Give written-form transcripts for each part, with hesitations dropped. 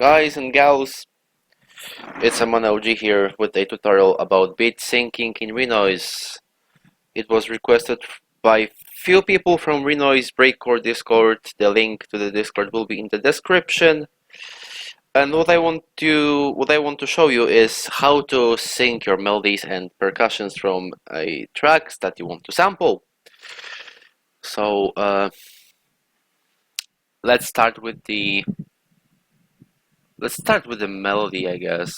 Guys and gals, it's Aman OG here with a tutorial about beat syncing in Renoise. It was requested by few people from Renoise Breakcore Discord. The link to the Discord will be in the description. And what I want to show you is how to sync your melodies and percussions from tracks that you want to sample. So let's start with the melody, I guess.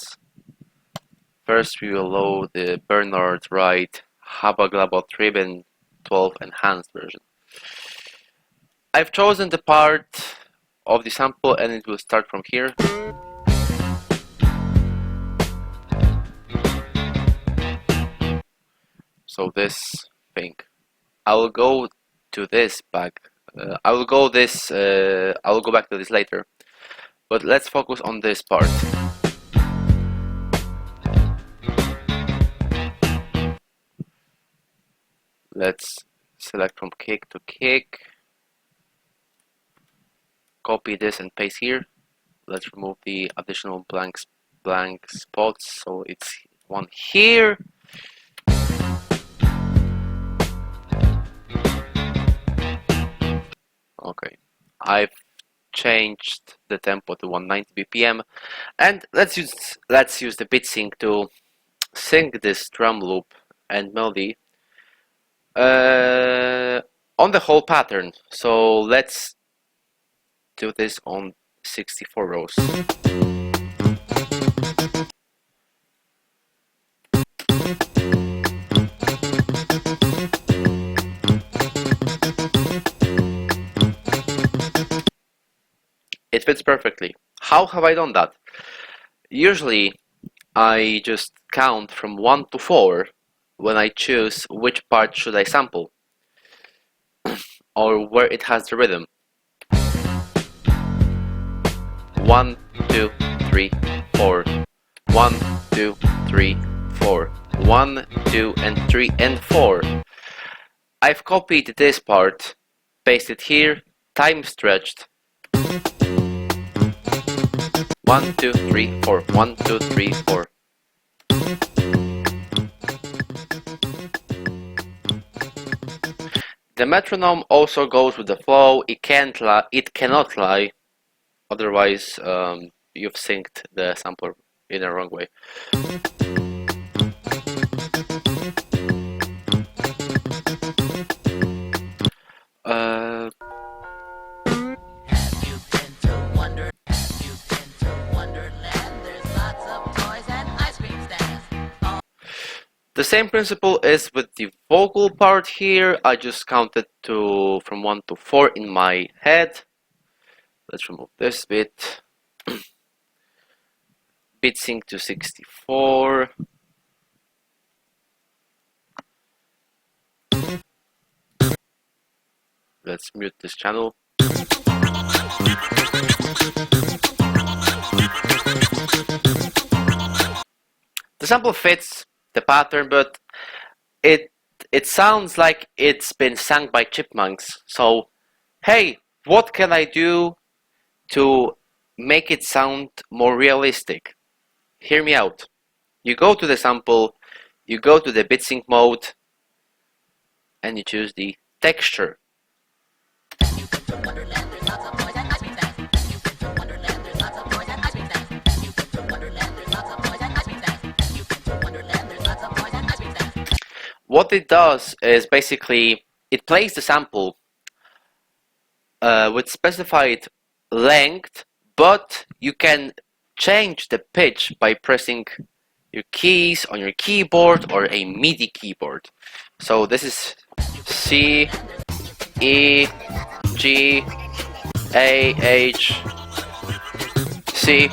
First, we will load the Bernard Wright Habba Glabba Triben 12 enhanced version. I've chosen the part of the sample and it will start from here. So this thing. I will go to this back. I will go back to this later. But let's focus on this part. Let's select from kick to kick. Copy this and paste here. Let's remove the additional blank spots, so it's one here. Okay, I've changed the tempo to 190 BPM, and let's use the Beatsync to sync this drum loop and melody on the whole pattern. So let's do this on 64 rows. It fits perfectly. How have I done that? Usually I just count from 1 to 4 when I choose which part should I sample or where it has the rhythm. 1, 2, 3, 4. 1, 2, 3, 4. 1, 2, and 3, and 4. I've copied this part, pasted here, time stretched. 1, 2, 3, 4. 1, 2, 3, 4. The metronome also goes with the flow. It cannot lie. Otherwise, you've synced the sampler in the wrong way. The same principle is with the vocal part here. I just counted from 1 to 4 in my head. Let's remove this bit. Beatsync to 64. Let's mute this channel. The sample fits the pattern, but it sounds like it's been sung by chipmunks. So, hey, what can I do to make it sound more realistic? Hear me out. You go to the sample, you go to the Beatsync mode, and you choose the texture. What it does is basically it plays the sample with specified length, but you can change the pitch by pressing your keys on your keyboard or a MIDI keyboard. So this is C, E, G, A, H, C.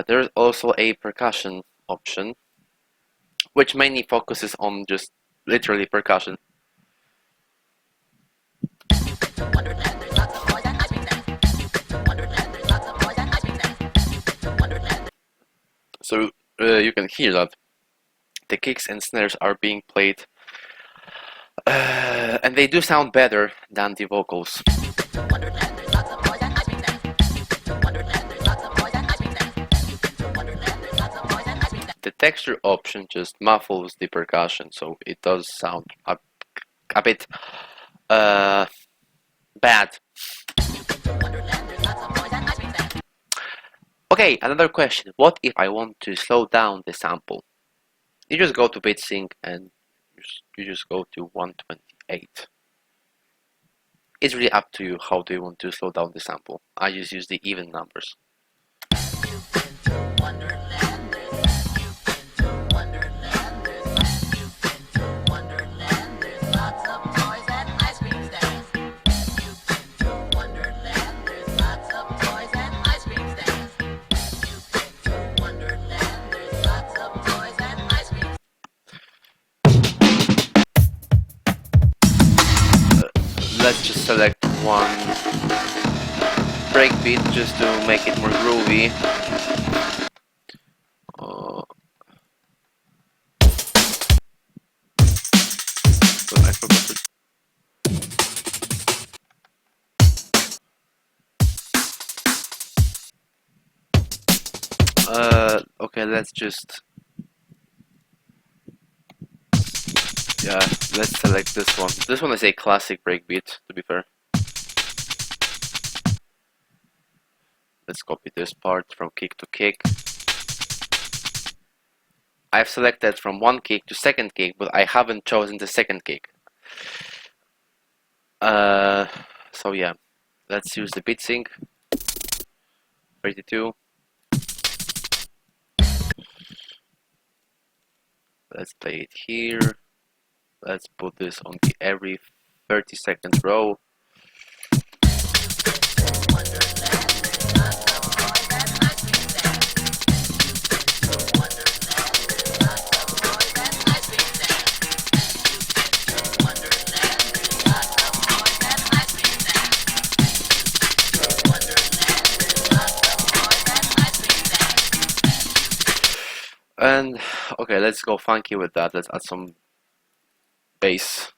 There's also a percussion option, which mainly focuses on just literally percussion. So you can hear that the kicks and snares are being played, and they do sound better than the vocals. The texture option just muffles the percussion, so it does sound a bit bad. Okay, another question. What if I want to slow down the sample? You just go to Beatsync and you just go to 128. It's really up to you how do you want to slow down the sample. I just use the even numbers. Let's just select one breakbeat just to make it more groovy. I forgot to... Okay, let's just... Yeah, let's select this one. This one is a classic breakbeat, to be fair. Let's copy this part from kick to kick. I've selected from one kick to second kick, but I haven't chosen the second kick. So yeah, let's use the Beatsync 32. Let's play it here. Let's put this on the every 30-second row. And okay, let's go funky with that. Let's add some bass.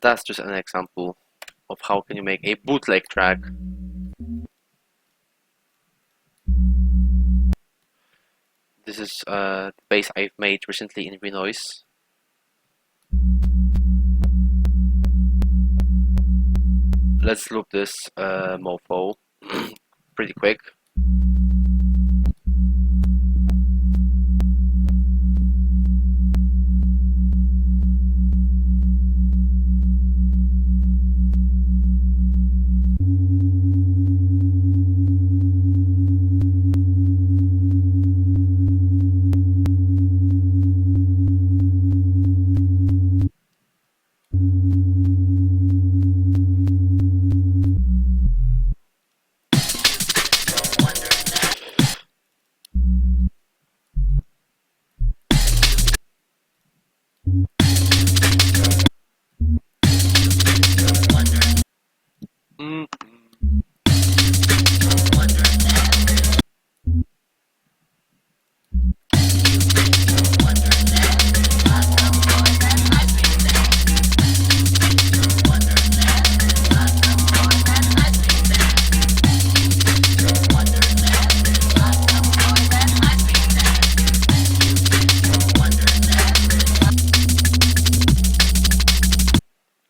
That's just an example of how can you make a bootleg track. This is the bass I've made recently in Renoise. Let's loop this mofo pretty quick.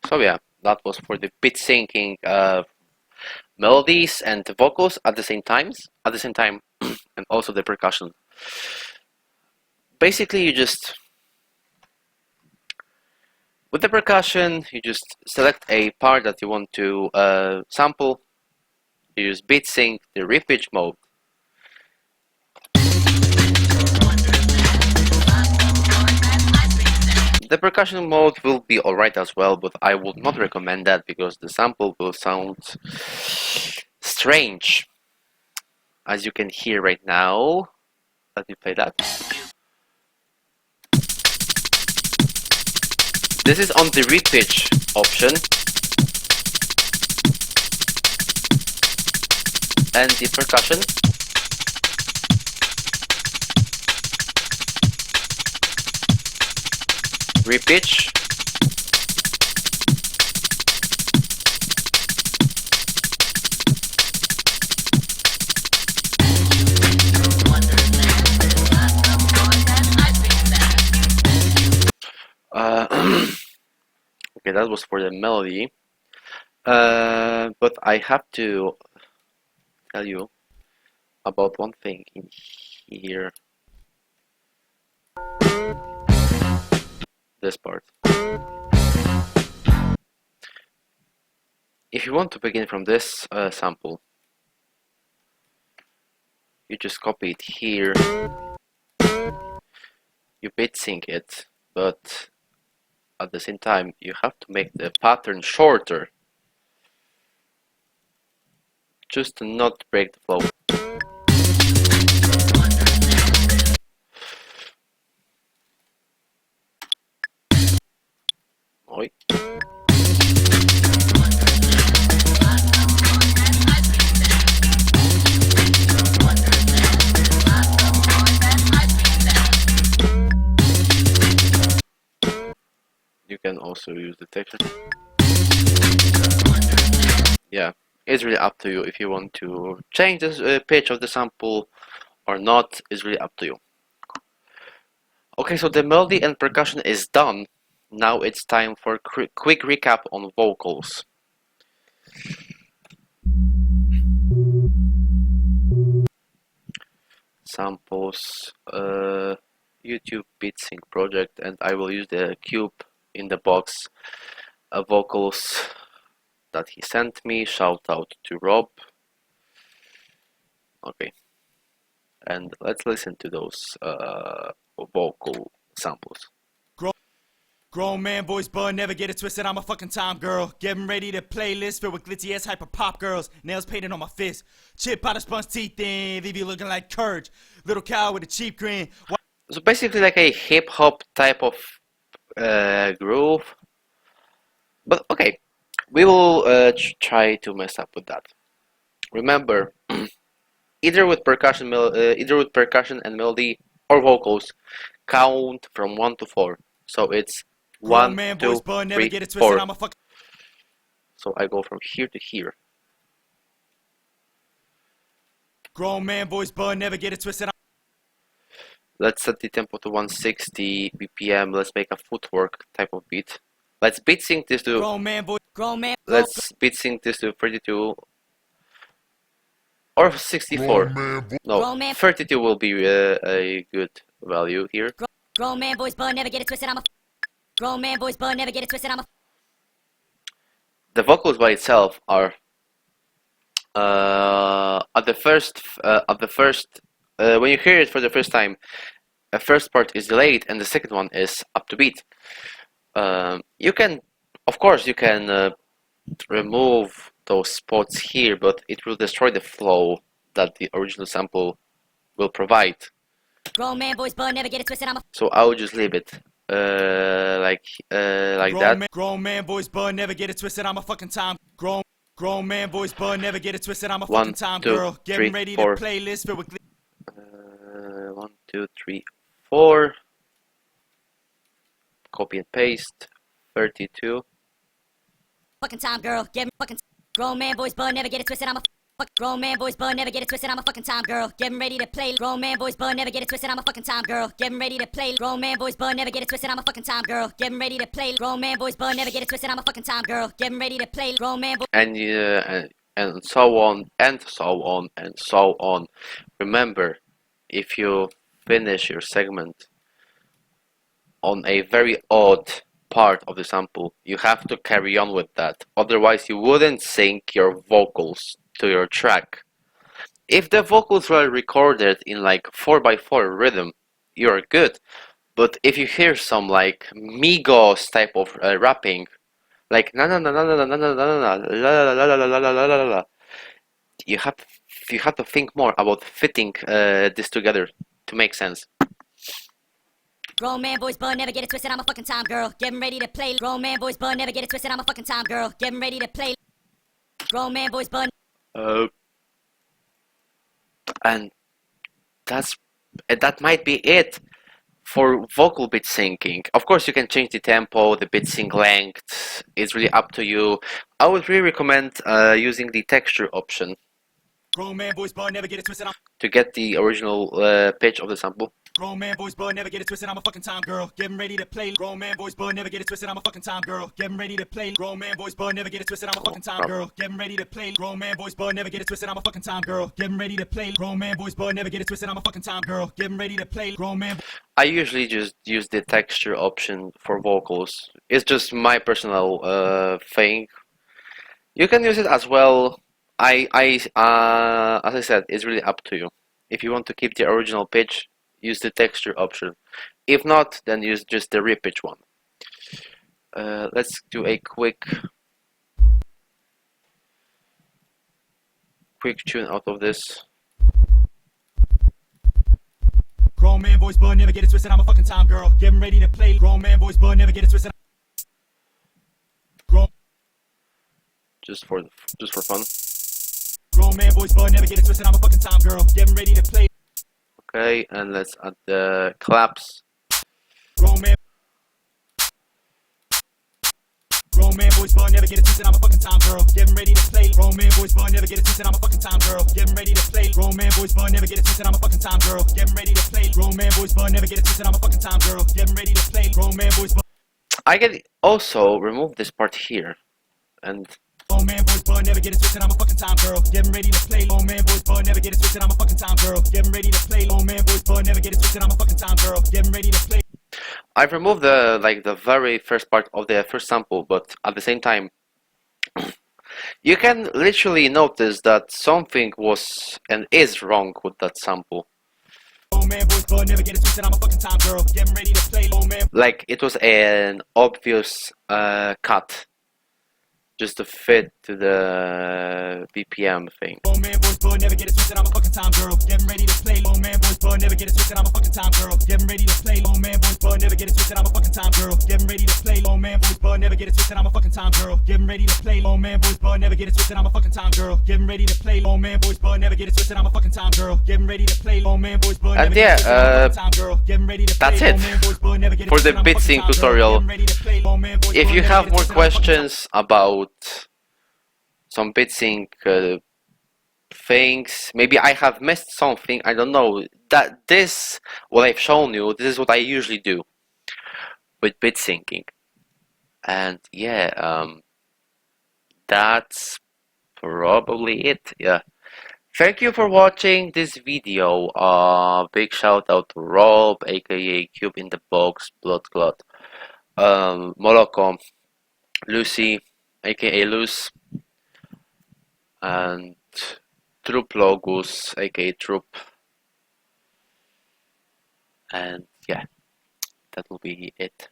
So yeah, that was for the beat syncing melodies and the vocals at the same time, and also the percussion. Basically, you just with the percussion, you just select a part that you want to sample. You use Beatsync, the repitch mode. The percussion mode will be alright as well, but I would not recommend that because the sample will sound strange. As you can hear right now. Let me play that. This is on the repitch option. And the percussion. Repitch. Okay, that was for the melody. But I have to tell you about one thing in here. This part. If you want to begin from this sample, you just copy it here. You Beatsync it, but at the same time, you have to make the pattern shorter, just to not break the flow. Oi. You can also use the texture. Yeah, it's really up to you if you want to change the pitch of the sample or not. It's really up to you. Okay, so the melody and percussion is done. Now it's time for a quick recap on vocals. Samples, YouTube Beatsync project, and I will use the cube in the box vocals that he sent me. Shout out to Rob. Okay, and let's listen to those vocal samples. Grown man voice bud, never get it twisted, I'm a fucking time girl. Getting ready to playlist filled with glitzy ass hyper pop girls. Nails painted on my fist. Chip out of sponge teeth in, leave you looking like Courage. Little cow with a cheap grin. So basically like a hip hop type of groove. But okay, we will try to mess up with that. Remember, either with percussion and melody or vocals, count from 1 to 4. So it's 1, 2, 3, 4. So I go from here to here. Grown man voice bud, never get it twisted. Let's set the tempo to 160 BPM. Let's make a footwork type of beat. Let's Beatsync this to. Let's Beatsync this to 32 or 64. No, 32 will be a good value here. Grown man voice bud, never get it twisted. Grown man voice bud, never get it twisted. The vocals by itself are at the first when you hear it for the first time, the first part is delayed and the second one is up to beat. You can, of course, remove those spots here, but it will destroy the flow that the original sample will provide. Grown man voice bud, never get it twisted. So I will just leave it like that. Grown man voice bud, never get it twisted. I'm a fucking time. Grown man voice bud, never get it twisted. I'm a fucking time girl. Getting ready to playlist filled with 1, 2, 3, 4. Copy and paste. 32. Fucking time girl. Get fucking grown man voice bud, never get it twisted. I'm a grown man voice bud, never get it twisted. I'm a fucking time girl. Getting ready to play. Grown man voice bud, never get it twisted. I'm a fucking time girl. Getting ready to play. Grown man voice bud, never get it twisted. I'm a fucking time girl. Getting ready to play. Grown man voice bud, never get it twisted. I'm a fucking time girl. Getting ready to play. Grown man voice. And so on and so on and so on. Remember, if you finish your segment on a very odd part of the sample, you have to carry on with that. Otherwise, you wouldn't sync your vocals to your track. If the vocals were recorded in like 4x4 rhythm, you're good. But if you hear some like Migos type of rapping, like na na na na na na na na na la la la la la la la la, you have to think more about fitting this together to make sense. Grown man voice bud, never get it twisted. I'm a fucking time girl. Getting ready to play. Grown man voice bud, never get it twisted. I'm a fucking time girl. Getting ready to play. Grown man voice bud. And that might be it For vocal beat syncing, of course, you can change the tempo, the beat sync length. It's really up to you. I would really recommend using the texture option Grown man voice, but never get it twisted. to get the original pitch of the sample. Grown man voice, but never get it twisted. I'm a fucking time girl. Getting ready to play. Grown man voice, but never get it twisted. I'm a fucking time girl. Getting ready to play. Grown man voice, but never get it twisted. I'm a fucking time girl. Getting ready to play. Grown man voice, but never get it twisted. I'm a fucking time girl. Getting ready to play. Grown man voice, but never get it twisted. I'm a fucking time girl. Getting ready to play. Grown man. I usually just use the texture option for vocals. It's just my personal thing. You can use it as well. As I said, it's really up to you. If you want to keep the original pitch, use the texture option. If not, then use just the repitch one. Let's do a quick tune out of this. Grown man voice, but never get it twisted. I'm a fucking time girl. Getting ready to play. Grown man voice, but never get it twisted. Grown. Just for fun. Grown man voice, but never get it twisted. I'm a fucking time girl. Getting ready to play. Okay, and let's add the claps. Grown man. Grown man voice, but never get it twisted. I'm a fucking time girl. Getting ready to play. Grown man voice, but never get it twisted. I'm a fucking time girl. Getting ready to play. Grown man voice, but never get it twisted. I'm a fucking time girl. Getting ready to play. Grown man voice, but never get it twisted. I'm a fucking time girl. Getting ready to play. Grown man voice, but I can also remove this part here, and grown man voice, but never get it twisted. I'm a fucking time girl. Getting ready to play. Grown man voice, but never get it twisted. I'm a fucking time girl. Getting ready to play. Grown man voice, but never get it twisted. I'm a fucking time girl. Getting ready to play. I've removed the very first part of the first sample, but at the same time, you can literally notice that something was and is wrong with that sample. Grown man voice, but never get it twisted. I'm a fucking time girl. Getting ready to play. Grown man. Like it was an obvious cut, just to fit to the BPM thing. Grown man voice, but never get it twisted. I'm a fucking time girl. Getting ready to play. Grown man voice, but never get it twisted. I'm a fucking time girl. Getting ready to play. Grown man voice, but never get it twisted. I'm a fucking time girl. Getting ready to play. Grown man voice, but never get it twisted. I'm a fucking time girl. Getting ready to play. Grown man voice, but never get it twisted. I'm a fucking time girl. Getting ready to play. Grown man voice, but never get it twisted. I'm a fucking time girl. Getting ready to play. Grown man voice, but never get it twisted. I'm a fucking time girl. Getting ready to play. That's it for the Beatsync tutorial. If you have more questions about some Beatsync things, maybe I have missed something, I don't know, that this, what I've shown you, this is what I usually do with beat syncing. And yeah, that's probably it. Yeah, thank you for watching this video. Big shout out to Rob, aka Cube in the Box, Blood Clot, Moloko, Lucy, aka Luce, and Troop Logus, aka Troop. And yeah, that will be it.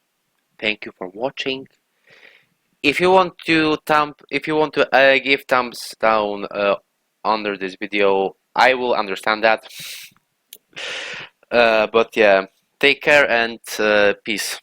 Thank you for watching. If you want to give thumbs down under this video, I will understand that. But yeah, take care and peace.